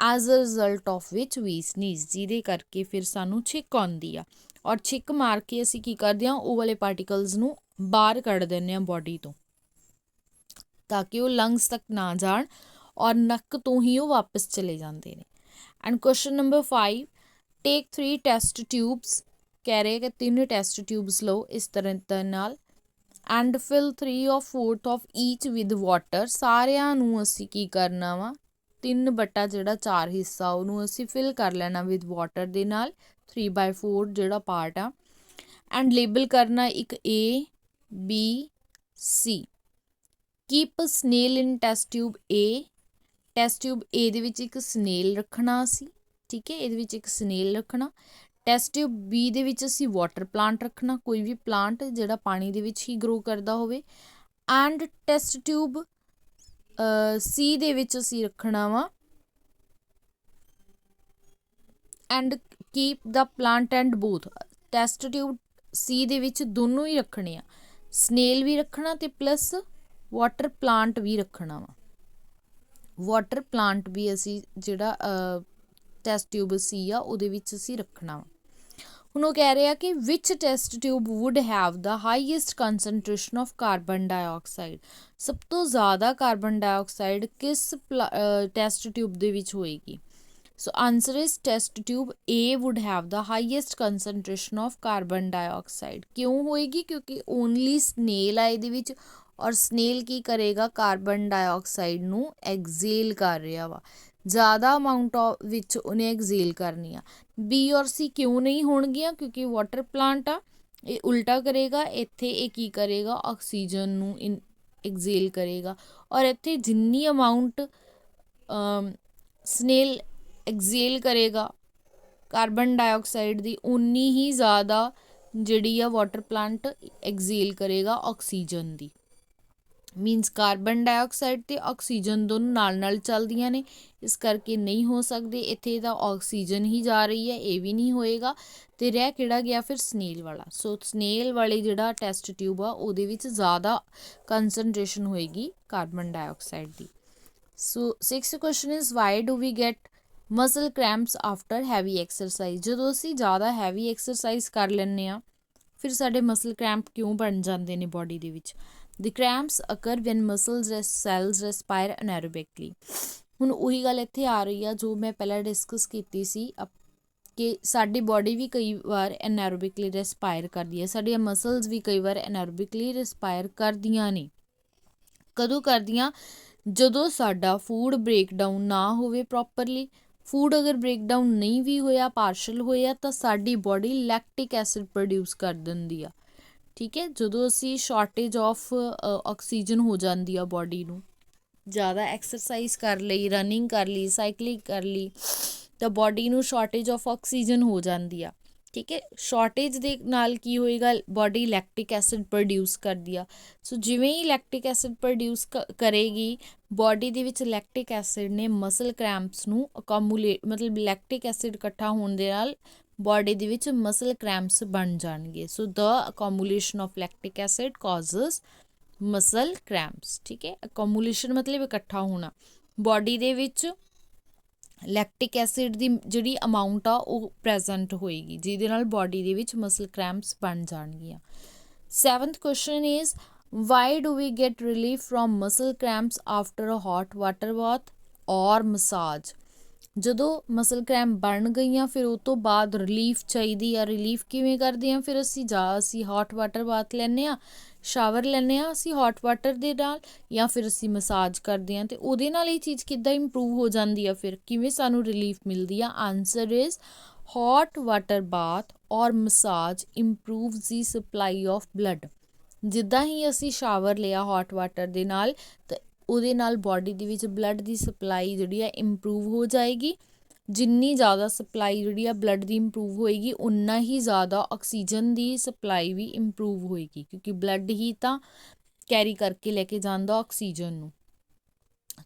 ਐਜ਼ ਅ ਰਿਜ਼ਲਟ ਆਫ ਵਿਚ ਵੀ ਸਨੀਜ਼, ਜਿਹਦੇ ਕਰਕੇ ਫਿਰ ਸਾਨੂੰ ਛਿੱਕ ਆਉਂਦੀ ਆ ਔਰ ਛਿੱਕ ਮਾਰ ਕੇ ਅਸੀਂ ਕੀ ਕਰਦੇ ਹਾਂ ਉਹ ਵਾਲੇ ਪਾਰਟੀਕਲਸ ਨੂੰ ਬਾਹਰ ਕੱਢ ਦਿੰਦੇ ਹਾਂ ਬੋਡੀ ਤੋਂ ਤਾਂ ਕਿ ਉਹ ਲੰਗਸ ਤੱਕ ਨਾ ਜਾਣ ਔਰ ਨੱਕ ਤੋਂ ਹੀ ਉਹ ਵਾਪਸ ਚਲੇ ਜਾਂਦੇ ਨੇ। And question number 5, take 3 test tubes, ਕਹਿ ਰਹੇ ਕਿ 3 ਟੈਸਟ ਟਿਊਬਸ ਲਓ ਇਸ ਤਰ੍ਹਾਂ ਨਾਲ and fill 3 or 4 of each with water। ਸਾਰਿਆਂ ਨੂੰ ਅਸੀਂ ਕੀ ਕਰਨਾ ਵਾ 3/4 ਹਿੱਸਾ ਉਹਨੂੰ ਅਸੀਂ ਫਿਲ ਕਰ ਲੈਣਾ ਵਿਦ ਵਾਟਰ ਦੇ ਨਾਲ 3/4 ਜਿਹੜਾ ਪਾਰਟ ਆ ਐਂਡ ਲੇਬਲ ਕਰਨਾ ਇੱਕ A B C। Keep snail in test tube A। Test tube A ਦੇ ਵਿੱਚ ਇੱਕ ਸਨੇਲ ਰੱਖਣਾ ਅਸੀਂ, ਠੀਕ ਹੈ, ਇਹਦੇ ਵਿੱਚ ਇੱਕ ਸਨੇਲ ਰੱਖਣਾ। ਟੈਸਟ ਟਿਊਬ B ਦੇ ਵਿੱਚ ਅਸੀਂ ਵਾਟਰ ਪਲਾਂਟ ਰੱਖਣਾ, ਕੋਈ ਵੀ ਪਲਾਂਟ ਜਿਹੜਾ ਪਾਣੀ ਦੇ ਵਿੱਚ ਹੀ ਗਰੋ ਕਰਦਾ ਹੋਵੇ। ਐਂਡ ਟੈਸਟ ਟਿਊਬ C ਦੇ ਵਿੱਚ ਅਸੀਂ ਰੱਖਣਾ ਵਾ and keep the plant and both. Test tube C ਦੇ ਵਿੱਚ ਦੋਨੋਂ ਹੀ ਰੱਖਣੇ ਆ, ਸਨੇਲ ਵੀ ਰੱਖਣਾ ਤੇ ਪਲੱਸ ਵਾਟਰ ਪਲਾਂਟ ਵੀ ਰੱਖਣਾ ਵਾ। ਵਾਟਰ ਪਲਾਂਟ ਵੀ ਅਸੀਂ ਜਿਹੜਾ ਟੈਸਟ ਟਿਊਬ C ਆ ਉਹਦੇ ਵਿੱਚ ਅਸੀਂ ਰੱਖਣਾ ਵਾ। ਹੁਣ ਉਹ ਕਹਿ ਰਹੇ ਆ ਕਿ which test tube would have the highest concentration of carbon dioxide. ਸਭ ਤੋਂ ਜ਼ਿਆਦਾ ਕਾਰਬਨ ਡਾਈਆਕਸਾਈਡ ਕਿਸ ਟੈਸਟ ਟਿਊਬ ਦੇ ਵਿੱਚ ਹੋਏਗੀ? So answer is test tube A would have the highest concentration of carbon dioxide। ਕਿਉਂ ਹੋਏਗੀ? ਕਿਉਂਕਿ ਓਨਲੀ ਸਨੇਲ ਆ ਇਹਦੇ ਵਿੱਚ ਔਰ ਸਨੇਲ ਕੀ ਕਰੇਗਾ ਕਾਰਬਨ ਡਾਈਆਕਸਾਈਡ ਨੂੰ ਐਗਜ਼ੇਲ ਕਰ ਰਿਹਾ ਵਾ, ਜ਼ਿਆਦਾ ਅਮਾਊਂਟ ਵਿੱਚ ਉਹਨੇ ਐਗਜ਼ੇਲ ਕਰਨੀ ਆ। B ਔਰ C ਕਿਉਂ ਨਹੀਂ ਹੋਣਗੀਆਂ? ਕਿਉਂਕਿ ਵਾਟਰ ਪਲਾਂਟ ਆ, ਇਹ ਉਲਟਾ ਕਰੇਗਾ, ਇੱਥੇ ਇਹ ਕੀ ਕਰੇਗਾ ਆਕਸੀਜਨ ਨੂੰ ਐਗਜ਼ੇਲ ਕਰੇਗਾ ਔਰ ਇੱਥੇ ਜਿੰਨੀ ਅਮਾਊਂਟ ਸਨੇਲ ਐਗਜ਼ੇਲ ਕਰੇਗਾ ਕਾਰਬਨ ਡਾਈਆਕਸਾਈਡ ਦੀ ਉਨੀ ਹੀ ਜ਼ਿਆਦਾ ਜਿਹੜੀ ਆ ਵਾਟਰ ਪਲਾਂਟ ਐਗਜ਼ੇਲ ਕਰੇਗਾ ਆਕਸੀਜਨ ਦੀ। ਮੀਨਸ ਕਾਰਬਨ ਡਾਈਆਕਸਾਈਡ ਅਤੇ ਆਕਸੀਜਨ ਦੋਨੋਂ ਨਾਲ ਚੱਲਦੀਆਂ ਨੇ, ਇਸ ਕਰਕੇ ਨਹੀਂ ਹੋ ਸਕਦੇ। ਇੱਥੇ ਤਾਂ ਆਕਸੀਜਨ ਹੀ ਜਾ ਰਹੀ ਹੈ, ਇਹ ਵੀ ਨਹੀਂ ਹੋਏਗਾ ਅਤੇ ਰਹਿ ਕਿਹੜਾ ਗਿਆ ਫਿਰ ਸਨੇਲ ਵਾਲਾ। ਸੋ ਸਨੇਲ ਵਾਲੇ ਜਿਹੜਾ ਟੈਸਟ ਟਿਊਬ ਆ ਉਹਦੇ ਵਿੱਚ ਜ਼ਿਆਦਾ ਕੰਸਨਟ੍ਰੇਸ਼ਨ ਹੋਏਗੀ ਕਾਰਬਨ ਡਾਈਆਕਸਾਈਡ ਦੀ। So 6th question is why do we get muscle cramps after heavy exercise. ਜਦੋਂ ਅਸੀਂ ਜ਼ਿਆਦਾ ਹੈਵੀ ਐਕਸਰਸਾਈਜ਼ ਕਰ ਲੈਂਦੇ ਹਾਂ ਫਿਰ ਸਾਡੇ ਮਸਲ ਕ੍ਰੈਂਪ ਕਿਉਂ ਬਣ ਜਾਂਦੇ ਨੇ ਬੋਡੀ ਦੇ ਵਿੱਚ? The cramps occur when muscles cells respire anaerobically। ਹੁਣ ਉਹੀ ਗੱਲ ਇੱਥੇ ਆ ਰਹੀ ਆ ਜੋ ਮੈਂ ਪਹਿਲਾਂ ਡਿਸਕਸ ਕੀਤੀ ਸੀ ਕਿ ਸਾਡੀ ਬੋਡੀ ਵੀ ਕਈ ਵਾਰ ਐਨਾਰੋਬਿਕਲੀ ਰਿਸਪਾਇਰ ਕਰਦੀ ਹੈ, ਸਾਡੀਆਂ ਮਸਲਸ ਵੀ ਕਈ ਵਾਰ ਐਨਾਰੋਬਿਕਲੀ ਰਿਸਪਾਇਰ ਕਰਦੀਆਂ ਨੇ। ਕਦੋਂ ਕਰਦੀਆਂ? ਜਦੋਂ ਸਾਡਾ ਫੂਡ ਬ੍ਰੇਕਡਾਊਨ ਨਾ ਹੋਵੇ ਪ੍ਰੋਪਰਲੀ। ਫੂਡ ਅਗਰ ਬ੍ਰੇਕਡਾਊਨ ਨਹੀਂ ਵੀ ਹੋਇਆ, ਪਾਰਸ਼ਲ ਹੋਇਆ, ਤਾਂ ਸਾਡੀ ਬੋਡੀ ਲੈਕਟਿਕ ਐਸਿਡ ਪ੍ਰੋਡਿਊਸ ਕਰ ਦਿੰਦੀ ਆ, ਠੀਕ ਹੈ। ਜਦੋਂ ਅਸੀਂ ਸ਼ਾਰਟੇਜ ਆਫ ਆਕਸੀਜਨ ਹੋ ਜਾਂਦੀ ਆ ਬੋਡੀ ਨੂੰ, ਜ਼ਿਆਦਾ ਐਕਸਰਸਾਈਜ਼ ਕਰ ਲਈ, ਰਨਿੰਗ ਕਰ ਲਈ, ਸਾਈਕਲਿੰਗ ਕਰ ਲਈ, ਤਾਂ ਬੋਡੀ ਨੂੰ ਸ਼ਾਰਟੇਜ ਆਫ ਆਕਸੀਜਨ ਹੋ ਜਾਂਦੀ ਆ, ਠੀਕ ਹੈ। ਸ਼ਾਰਟੇਜ ਦੇ ਨਾਲ ਕੀ ਹੋਏਗਾ? ਬੋਡੀ ਲੈਕਟਿਕ ਐਸਿਡ ਪ੍ਰੋਡਿਊਸ ਕਰਦੀ ਆ। ਸੋ ਜਿਵੇਂ ਹੀ ਲੈਕਟਿਕ ਐਸਿਡ ਪ੍ਰੋਡਿਊਸ ਕਰੇਗੀ ਬੋਡੀ ਦੇ ਵਿੱਚ, ਲੈਕਟਿਕ ਐਸਿਡ ਨੇ ਮਸਲ ਕ੍ਰੈਂਪਸ ਨੂੰ ਮਤਲਬ ਲੈਕਟਿਕ ਐਸਿਡ ਇਕੱਠਾ ਹੋਣ ਦੇ ਨਾਲ ਬੋਡੀ ਦੇ ਵਿੱਚ ਮਸਲ ਕ੍ਰੈਂਪਸ ਬਣ ਜਾਣਗੇ। So the accumulation of lactic acid causes muscle cramps, ਠੀਕ ਹੈ। ਅਕੋਮੂਲੇਸ਼ਨ ਮਤਲਬ ਇਕੱਠਾ ਹੋਣਾ, ਬੋਡੀ ਦੇ ਵਿੱਚ ਲੈਕਟਿਕ ਐਸਿਡ ਦੀ ਜਿਹੜੀ ਅਮਾਊਂਟ ਆ ਉਹ ਪ੍ਰੈਜ਼ੈਂਟ ਹੋਏਗੀ ਜਿਹਦੇ ਨਾਲ ਬੋਡੀ ਦੇ ਵਿੱਚ ਮਸਲ ਕ੍ਰੈਂਪਸ ਬਣ ਜਾਣਗੀਆਂ। 7th question is why do we get relief from muscle cramps after a hot water bath or massage. ਜਦੋਂ ਮਸਲ ਕ੍ਰੈਂਪ ਬਣ ਗਈਆਂ ਫਿਰ ਉਹ ਤੋਂ ਬਾਅਦ ਰਿਲੀਫ ਚਾਹੀਦੀ ਆ। ਰਿਲੀਫ ਕਿਵੇਂ ਕਰਦੇ ਹਾਂ? ਫਿਰ ਅਸੀਂ ਹੌਟ ਵਾਟਰ ਬਾਥ ਲੈਂਦੇ ਹਾਂ, ਸ਼ਾਵਰ ਲੈਂਦੇ ਹਾਂ ਅਸੀਂ ਹੌਟ ਵਾਟਰ ਦੇ ਨਾਲ, ਜਾਂ ਫਿਰ ਅਸੀਂ ਮਸਾਜ ਕਰਦੇ ਹਾਂ। ਅਤੇ ਉਹਦੇ ਨਾਲ ਇਹ ਚੀਜ਼ ਕਿੱਦਾਂ ਇੰਪਰੂਵ ਹੋ ਜਾਂਦੀ ਆ? ਫਿਰ ਕਿਵੇਂ ਸਾਨੂੰ ਰਿਲੀਫ ਮਿਲਦੀ ਆ? Answer is hot water bath or massage ਇੰਪਰੂਵਸ the supply of blood. ਜਿੱਦਾਂ ਹੀ ਅਸੀਂ ਸ਼ਾਵਰ ਲਿਆ ਹੌਟ ਵਾਟਰ ਦੇ ਨਾਲ ਤਾਂ ਉਹਦੇ ਨਾਲ ਬੋਡੀ ਦੇ ਵਿੱਚ ਬਲੱਡ ਦੀ ਸਪਲਾਈ ਜਿਹੜੀ ਆ ਇੰਪਰੂਵ ਹੋ ਜਾਏਗੀ। ਜਿੰਨੀ ਜ਼ਿਆਦਾ ਸਪਲਾਈ ਜਿਹੜੀ ਆ ਬਲੱਡ ਦੀ ਇੰਪਰੂਵ ਹੋਏਗੀ ਉਨਾ ਹੀ ਜ਼ਿਆਦਾ ਆਕਸੀਜਨ ਦੀ ਸਪਲਾਈ ਵੀ ਇੰਪਰੂਵ ਹੋਏਗੀ, ਕਿਉਂਕਿ ਬਲੱਡ ਹੀ ਤਾਂ ਕੈਰੀ ਕਰਕੇ ਲੈ ਕੇ ਜਾਂਦਾ ਆਕਸੀਜਨ ਨੂੰ।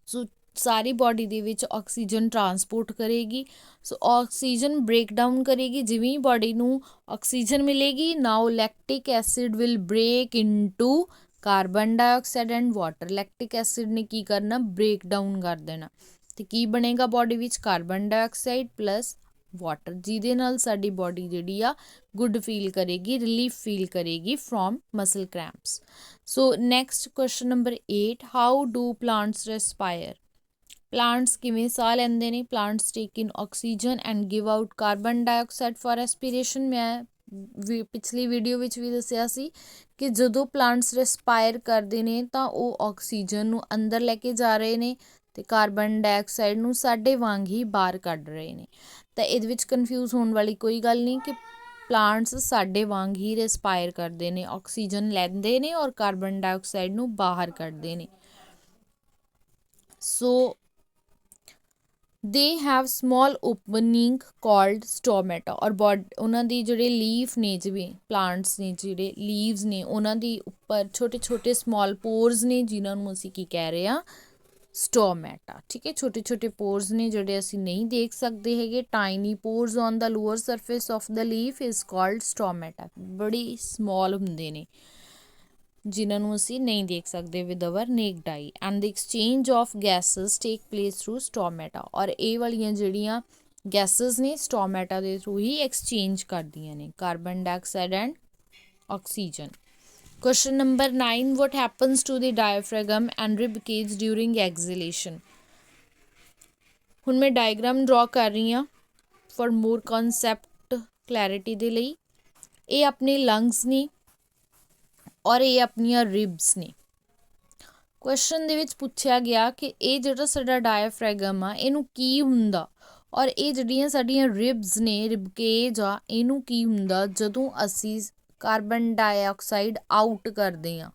ਸੋ ਸਾਰੀ ਬੋਡੀ ਦੇ ਵਿੱਚ ਆਕਸੀਜਨ ਟਰਾਂਸਪੋਰਟ ਕਰੇਗੀ। ਸੋ ਆਕਸੀਜਨ ਬ੍ਰੇਕ ਡਾਊਨ ਕਰੇਗੀ। ਜਿਵੇਂ ਹੀ ਬੋਡੀ ਨੂੰ ਆਕਸੀਜਨ ਮਿਲੇਗੀ, now lactic acid will break into carbon dioxide and water. Lactic acid ਨੇ ਕੀ ਕਰਨਾ, ਬ੍ਰੇਕ ਡਾਊਨ ਕਰ ਦੇਣਾ, ਤੇ ਕੀ ਬਣੇਗਾ ਬੋਡੀ ਵਿੱਚ, ਕਾਰਬਨ ਡਾਈਆਕਸਾਈਡ ਪਲੱਸ ਵਾਟਰ, ਜਿਹਦੇ ਨਾਲ ਸਾਡੀ ਬੋਡੀ ਜਿਹੜੀ ਆ ਗੁੱਡ ਫੀਲ ਕਰੇਗੀ, ਰਿਲੀਫ ਫੀਲ ਕਰੇਗੀ from muscle cramps. So next question number 8, how do plants respire. Plants ਕਿਵੇਂ ਸਾਹ ਲੈਂਦੇ ਨੇ? Plants take in oxygen and give out carbon dioxide for respiration. ਮੈਂ ਪਿਛਲੀ ਵੀਡੀਓ ਵਿੱਚ ਵੀ ਦੱਸਿਆ ਸੀ ਕਿ ਜਦੋਂ ਪਲਾਂਟਸ ਰੈਸਪਾਇਰ ਕਰਦੇ ਨੇ ਤਾਂ ਉਹ ਆਕਸੀਜਨ ਨੂੰ ਅੰਦਰ ਲੈ ਕੇ ਜਾ ਰਹੇ ਨੇ ਤੇ ਕਾਰਬਨ ਡਾਈਆਕਸਾਈਡ ਨੂੰ ਸਾਡੇ ਵਾਂਗ ਹੀ ਬਾਹਰ ਕੱਢ ਰਹੇ ਨੇ। ਤਾਂ ਇਹਦੇ ਵਿੱਚ ਕਨਫਿਊਜ਼ ਹੋਣ ਵਾਲੀ ਕੋਈ ਗੱਲ ਨਹੀਂ ਕਿ ਪਲਾਂਟਸ ਸਾਡੇ ਵਾਂਗ ਹੀ ਰੈਸਪਾਇਰ ਕਰਦੇ ਨੇ, ਆਕਸੀਜਨ ਲੈਂਦੇ ਨੇ ਔਰ ਕਾਰਬਨ ਡਾਈਆਕਸਾਈਡ ਨੂੰ ਬਾਹਰ ਕੱਢਦੇ ਨੇ। So they have small opening called stomata. ਔਰ ਉਹਨਾਂ ਦੀ ਜਿਹੜੇ ਲੀਫ ਨੇ, ਜਿਵੇਂ ਪਲਾਂਟਸ ਨੇ ਜਿਹੜੇ ਲੀਵਸ ਨੇ, ਉਹਨਾਂ ਦੀ ਉੱਪਰ ਛੋਟੇ ਛੋਟੇ ਸਮੋਲ ਪੋਰਸ ਨੇ, ਜਿਨ੍ਹਾਂ ਨੂੰ ਅਸੀਂ ਕੀ ਕਹਿ ਰਹੇ ਹਾਂ, ਸਟੋਮੈਟਾ। ਠੀਕ ਹੈ, ਛੋਟੇ ਛੋਟੇ ਪੋਰਸ ਨੇ ਜਿਹੜੇ ਅਸੀਂ ਨਹੀਂ ਦੇਖ ਸਕਦੇ ਹੈਗੇ। Tiny pores on the lower surface of the leaf is called stomata. ਬੜੀ ਸਮੋਲ ਹੁੰਦੇ ਨੇ ਜਿਨ੍ਹਾਂ ਨੂੰ ਅਸੀਂ ਨਹੀਂ ਦੇਖ ਸਕਦੇ with our naked eye. And the exchange of gases take place through stomata. ਔਰ ਇਹ ਵਾਲੀਆਂ ਜਿਹੜੀਆਂ ਗੈਸਸ ਨੇ ਸਟੋਮੈਟਾ ਦੇ ਥਰੂ ਹੀ ਐਕਸਚੇਂਜ ਕਰਦੀਆਂ ਨੇ, carbon dioxide and oxygen. Question number 9, what happens to the diaphragm and rib cage during exhalation? ਹੁਣ ਮੈਂ ਡਾਇਗਰਾਮ ਡਰਾ ਕਰ ਰਹੀ ਹਾਂ ਫॉर ਮੋਰ ਕਨਸੈਪਟ ਕਲੈਰਿਟੀ ਦੇ ਲਈ। ਇਹ ਆਪਣੇ ਲੰਗਸ ਨੇ ਔਰ ਇਹ ਆਪਣੀਆਂ ਰਿਬਸ ਨੇ। ਕੁਐਸਚਨ ਦੇ ਵਿੱਚ ਪੁੱਛਿਆ ਗਿਆ ਕਿ ਇਹ ਜਿਹੜਾ ਸਾਡਾ ਡਾਇਆਫ੍ਰੈਗਮ ਆ ਇਹਨੂੰ ਕੀ ਹੁੰਦਾ, ਔਰ ਇਹ ਜਿਹੜੀਆਂ ਸਾਡੀਆਂ ਰਿਬਸ ਨੇ, ਰਿਬਕੇਜ ਆ, ਇਹਨੂੰ ਕੀ ਹੁੰਦਾ ਜਦੋਂ ਅਸੀਂ ਕਾਰਬਨ ਡਾਈਆਕਸਾਈਡ ਆਊਟ ਕਰਦੇ ਹਾਂ,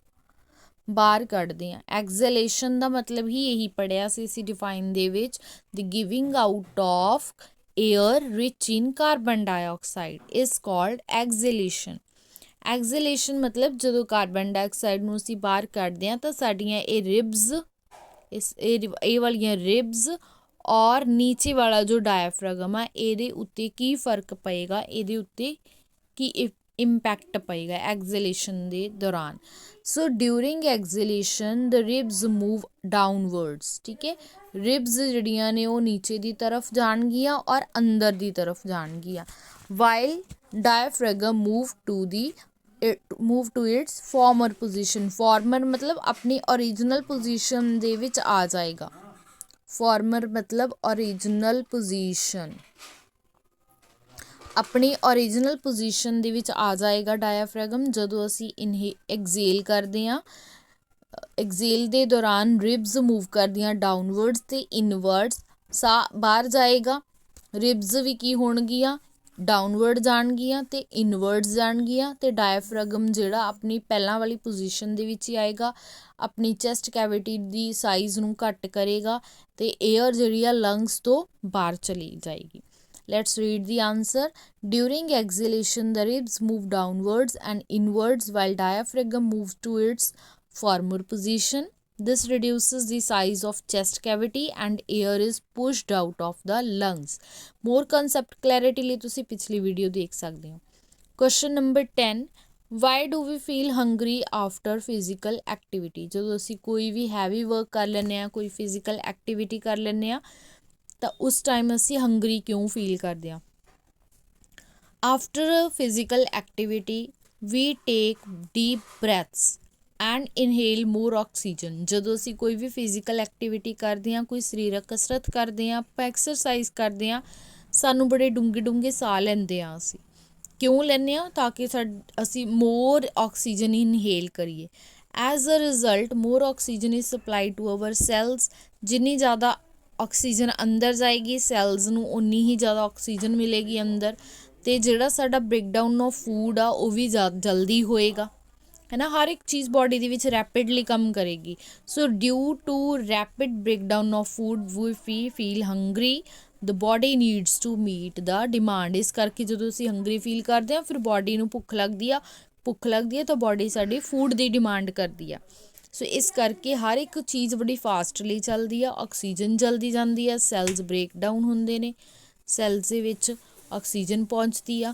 ਬਾਹਰ ਕੱਢਦੇ ਹਾਂ। ਐਕਸਲੇਸ਼ਨ ਦਾ ਮਤਲਬ ਹੀ ਇਹੀ ਪੜ੍ਹਿਆ ਸੀ ਅਸੀਂ ਡਿਫਾਈਨ ਦੇ ਵਿੱਚ, the giving out of air rich in carbon dioxide is called exhalation. Exhalation ਮਤਲਬ ਜਦੋਂ ਕਾਰਬਨ ਡਾਈਆਕਸਾਈਡ ਨੂੰ ਅਸੀਂ ਬਾਹਰ ਕੱਢਦੇ ਹਾਂ ਤਾਂ ਸਾਡੀਆਂ ਇਹ ਰਿਬਸ, ਇਹ ਵਾਲੀਆਂ ਰਿਬਸ ਔਰ ਨੀਚੇ ਵਾਲਾ ਜੋ ਡਾਇਆਫ੍ਰੈਗਮ ਆ ਇਹਦੇ ਉੱਤੇ ਕੀ ਫਰਕ ਪਏਗਾ, ਇਹਦੇ ਉੱਤੇ ਕੀ ਇੰਪੈਕਟ ਪਏਗਾ ਐਕਸਲੇਸ਼ਨ ਦੇ ਦੌਰਾਨ। ਸੋ ਡਿਊਰਿੰਗ ਐਕਸਲੇਸ਼ਨ ਦ ਰਿਬਸ ਮੂਵ ਡਾਊਨਵਰਡਸ। ਠੀਕ ਹੈ, ਰਿਬਸ ਜਿਹੜੀਆਂ ਨੇ ਉਹ ਨੀਚੇ ਦੀ ਤਰਫ ਜਾਣਗੀਆਂ ਔਰ ਅੰਦਰ ਦੀ ਤਰਫ ਜਾਣਗੀਆਂ, while diaphragm move to its former position. Former ਮਤਲਬ ਆਪਣੀ ਓਰੀਜਨਲ ਪੋਜੀਸ਼ਨ ਦੇ ਵਿੱਚ ਆ ਜਾਏਗਾ। ਫਾਰਮਰ ਮਤਲਬ ਓਰੀਜਨਲ ਪੋਜੀਸ਼ਨ, ਆਪਣੀ ਓਰੀਜਨਲ ਪੋਜੀਸ਼ਨ ਦੇ ਵਿੱਚ ਆ ਜਾਏਗਾ ਡਾਇਆਫ੍ਰੈਗਮ ਜਦੋਂ ਅਸੀਂ ਐਕਸੇਲ ਕਰਦੇ ਹਾਂ। ਐਕਸੇਲ ਦੇ ਦੌਰਾਨ ਰਿਬਸ ਮੂਵ ਕਰਦੀਆਂ ਡਾਊਨਵਰਡਸ ਤੇ ਇਨਵਰਡਸ, ਸਾਹ ਬਾਹਰ ਜਾਏਗਾ, ਰਿਬਸ ਵੀ ਕੀ ਹੋਣਗੀਆਂ, ਡਾਊਨਵਰਡ ਜਾਣਗੀਆਂ ਤੇ ਇਨਵਰਡਸ ਜਾਣਗੀਆਂ, ਤੇ ਡਾਇਆਫ੍ਰੈਗਮ ਜਿਹੜਾ ਆਪਣੀ ਪਹਿਲਾਂ ਵਾਲੀ ਪੋਜੀਸ਼ਨ ਦੇ ਵਿੱਚ ਹੀ ਆਏਗਾ, ਆਪਣੀ ਚੈਸਟ ਕੈਵਿਟੀ ਦੀ ਸਾਈਜ਼ ਨੂੰ ਘੱਟ ਕਰੇਗਾ ਤੇ ਏਅਰ ਜਿਹੜੀ ਆ ਲੰਗਸ ਤੋਂ ਬਾਹਰ ਚਲੀ ਜਾਏਗੀ। Let's read the answer. During exhalation, the ribs move downwards and inwards while diaphragm moves to its former position. This reduces the size of chest cavity and air is pushed out of the lungs. More concept clarity ਲਈ ਤੁਸੀਂ ਪਿਛਲੀ video ਦੇਖ ਸਕਦੇ ਹੋ। Question number 10. Why do we feel hungry after physical activity? ਜਦੋਂ ਅਸੀਂ ਕੋਈ ਵੀ heavy work ਕਰ ਲੈਂਦੇ ਹਾਂ, ਕੋਈ ਫਿਜ਼ੀਕਲ ਐਕਟੀਵਿਟੀ ਕਰ ਲੈਂਦੇ ਹਾਂ ਤਾਂ ਉਸ ਟਾਈਮ ਅਸੀਂ ਹੰਗਰੀ ਕਿਉਂ ਫੀਲ ਕਰਦੇ ਹਾਂ? After physical activity we take deep breaths and inhale more oxygen. ਜਦੋਂ ਅਸੀਂ ਕੋਈ ਵੀ ਫਿਜ਼ੀਕਲ ਐਕਟੀਵਿਟੀ ਕਰਦੇ ਹਾਂ, ਕੋਈ ਸਰੀਰਕ ਕਸਰਤ ਕਰਦੇ ਹਾਂ, ਆਪਾਂ ਐਕਸਰਸਾਈਜ਼ ਕਰਦੇ ਹਾਂ, ਸਾਨੂੰ ਬੜੇ ਡੂੰਘੇ ਡੂੰਘੇ ਸਾਹ ਲੈਂਦੇ ਹਾਂ। ਅਸੀਂ ਕਿਉਂ ਲੈਂਦੇ ਹਾਂ? ਤਾਂ ਕਿ ਅਸੀਂ ਮੋਰ ਆਕਸੀਜਨ ਇਨਹੇਲ ਕਰੀਏ। As a result more oxygen is supply to our cells. ਜਿੰਨੀ ਜ਼ਿਆਦਾ ਆਕਸੀਜਨ ਅੰਦਰ ਜਾਏਗੀ ਸੈਲਸ ਨੂੰ ਉਨੀ ਹੀ ਜ਼ਿਆਦਾ ਆਕਸੀਜਨ ਮਿਲੇਗੀ ਅੰਦਰ, ਅਤੇ ਜਿਹੜਾ ਸਾਡਾ ਬ੍ਰੇਕਡਾਊਨ ਆਫ ਫੂਡ ਆ ਉਹ ਵੀ ਜਲਦੀ ਹੋਏਗਾ। है ना, हर एक चीज़ बॉडी ਦੇ ਵਿੱਚ ਰੈਪਿਡਲੀ ਕੰਮ ਕਰੇਗੀ। So due to rapid breakdown of food we feel hungry, the body needs to meet the demand. ਇਸ ਕਰਕੇ ਜਦੋਂ ਅਸੀਂ ਹੰਗਰੀ ਫੀਲ ਕਰਦੇ ਹਾਂ ਫਿਰ ਬੋਡੀ ਨੂੰ ਭੁੱਖ ਲੱਗਦੀ ਆ ਤਾਂ ਬੋਡੀ ਸਾਡੀ ਫੂਡ ਦੀ ਡਿਮਾਂਡ ਕਰਦੀ ਆ। ਸੋ ਇਸ ਕਰਕੇ ਹਰ ਇੱਕ ਚੀਜ਼ ਬੜੀ ਫਾਸਟਲੀ ਚੱਲਦੀ ਆ, ਆਕਸੀਜਨ ਜਲਦੀ ਜਾਂਦੀ ਆ, ਸੈਲਜ਼ ਬ੍ਰੇਕਡਾਊਨ ਹੁੰਦੇ ਨੇ, ਸੈਲਜ਼ ਦੇ ਵਿੱਚ ਆਕਸੀਜਨ ਪਹੁੰਚਦੀ ਆ,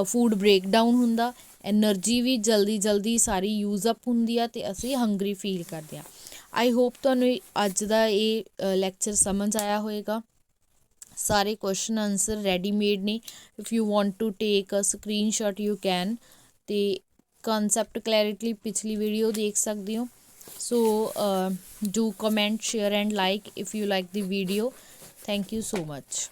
ਫੂਡ ਬ੍ਰੇਕਡਾਊਨ ਹੁੰਦਾ, ਐਨਰਜੀ ਵੀ ਜਲਦੀ ਸਾਰੀ ਯੂਜ਼ ਅਪ ਹੁੰਦੀ ਆ ਅਤੇ ਅਸੀਂ ਹੰਗਰੀ ਫੀਲ ਕਰਦੇ ਹਾਂ। ਆਈ ਹੋਪ ਤੁਹਾਨੂੰ ਅੱਜ ਦਾ ਇਹ ਲੈਕਚਰ ਸਮਝ ਆਇਆ ਹੋਏਗਾ। ਸਾਰੇ ਕੁਐਸਚਨ ਆਨਸਰ ਰੈਡੀਮੇਡ ਨੇ, if you want to take a screenshot you can, ਅਤੇ ਕਨਸੈਪਟ ਕਲੈਰਿਟੀ ਪਿਛਲੀ ਵੀਡੀਓ ਦੇਖ ਸਕਦੇ ਹੋ। So do comment, share and like if you like the video. Thank you so much.